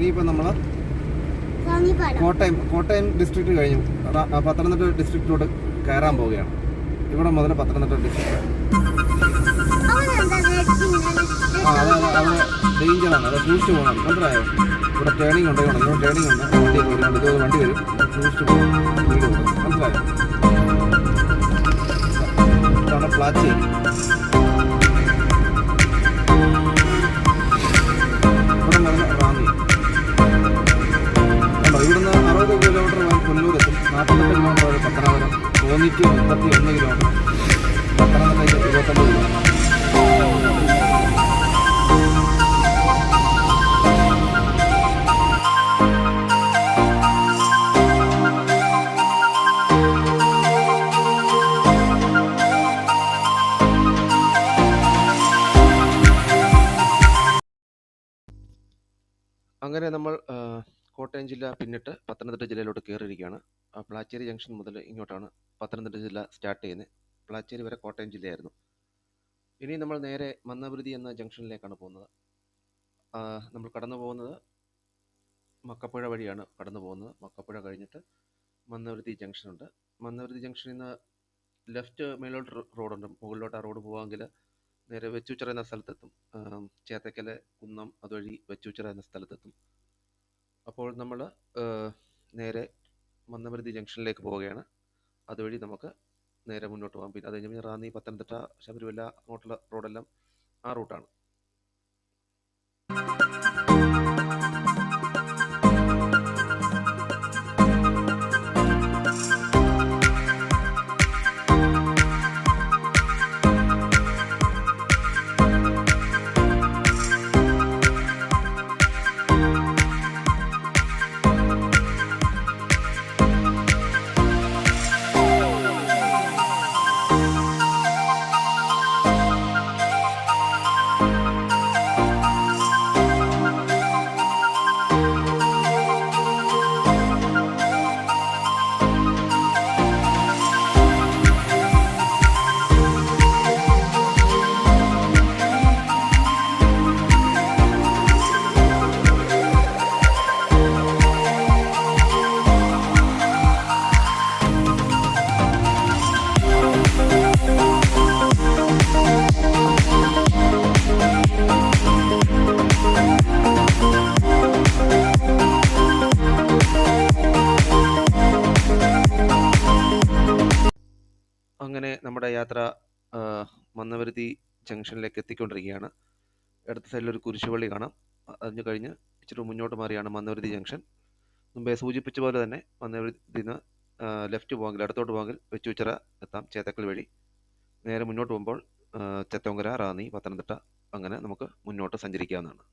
ഇനിയിപ്പോൾ നമ്മൾ കോട്ടയം ഡിസ്ട്രിക്റ്റ് കഴിഞ്ഞു പത്തനംതിട്ട ഡിസ്ട്രിക്റ്റിലോട്ട് കയറാൻ പോവുകയാണ്. ഇവിടെ മുതൽ പത്തനംതിട്ട ഡിസ്ട്രിക്റ്റ് അത് ഡേഞ്ചറാണ്. അത് സൂക്ഷിച്ച് പോകണം. മനസ്സിലായോ? ഇവിടെ ടേണിംഗ് ഉണ്ട്. ഇവിടെ ടേണിംഗ് ഉണ്ട്. വണ്ടി വരും. സൂക്ഷിച്ച് പോകണം. മനസ്സിലായോ? ഇതാണ് പ്ലാച്ചേരി. ഇവിടെ മുതൽ റാന്നി. ഇവിടുന്ന് 60 കിലോമീറ്റർ കൊല്ലൂരെത്തും. 48 കിലോമീറ്റർ പത്തനാപുരം. തോന്നിക്ക് 31 കിലോമീറ്റർ. പത്തനംതിട്ടയ്ക്ക് 29 കിലോമീറ്റർ. അങ്ങനെ നമ്മൾ കോട്ടയം ജില്ല പിന്നിട്ട് പത്തനംതിട്ട ജില്ലയിലോട്ട് കയറിയിരിക്കുകയാണ്. പ്ലാച്ചേരി ജംഗ്ഷൻ മുതൽ ഇങ്ങോട്ടാണ് പത്തനംതിട്ട ജില്ല സ്റ്റാർട്ട് ചെയ്യുന്നത്. പ്ലാച്ചേരി വരെ കോട്ടയം ജില്ലയായിരുന്നു. ഇനി നമ്മൾ നേരെ മന്നവൃതി എന്ന ജംഗ്ഷനിലേക്കാണ് പോകുന്നത്. നമ്മൾ കടന്നു പോകുന്നത് മക്കപ്പുഴ വഴിയാണ് കടന്നു പോകുന്നത്. മക്കപ്പുഴ കഴിഞ്ഞിട്ട് മന്നവൃതി ജംഗ്ഷനുണ്ട്. മന്നവൃതി ജംഗ്ഷനിൽ നിന്ന് ലെഫ്റ്റ് മേലോട്ട് റോഡുണ്ട്. മുകളിലോട്ട് ആ റോഡ് പോകാമെങ്കിൽ നേരെ വെച്ചൂച്ചിറ എന്ന സ്ഥലത്തെത്തും. ചേത്തക്കല് കുന്നം അതുവഴി വെച്ചൂച്ചിറ എന്ന സ്ഥലത്തെത്തും. അപ്പോൾ നമ്മൾ നേരെ മന്നവൃതി ജംഗ്ഷനിലേക്ക് പോവുകയാണ്. അതുവഴി നമുക്ക് നേരെ മുന്നോട്ട് പോകാം. പിന്നെ അത് കഴിഞ്ഞ് റാന്നി, പത്തനംതിട്ട, ശബരിമല അങ്ങോട്ടുള്ള റോഡെല്ലാം ആ റൂട്ടാണ്. അങ്ങനെ നമ്മുടെ യാത്ര മന്നവരുതി ജംഗ്ഷനിലേക്ക് എത്തിക്കൊണ്ടിരിക്കുകയാണ്. ഇടത്ത സൈഡിലൊരു കുരിശുപള്ളി കാണാം. അതിന് കഴിഞ്ഞ് ഇച്ചിരി മുന്നോട്ട് മാറിയാണ് മന്നവരുതി ജംഗ്ഷൻ. മുമ്പേ സൂചിപ്പിച്ച പോലെ തന്നെ മന്നവരുതിന്ന് ലെഫ്റ്റ് പോകാമെങ്കിൽ ഇടത്തോട്ട് പോകാമെങ്കിൽ വെച്ചൂച്ചിറ എത്താം ചേത്തക്കൽ വഴി. നേരെ മുന്നോട്ട് പോകുമ്പോൾ ചെത്തോങ്കര, റാന്നി, പത്തനംതിട്ട അങ്ങനെ നമുക്ക് മുന്നോട്ട് സഞ്ചരിക്കാവുന്നതാണ്.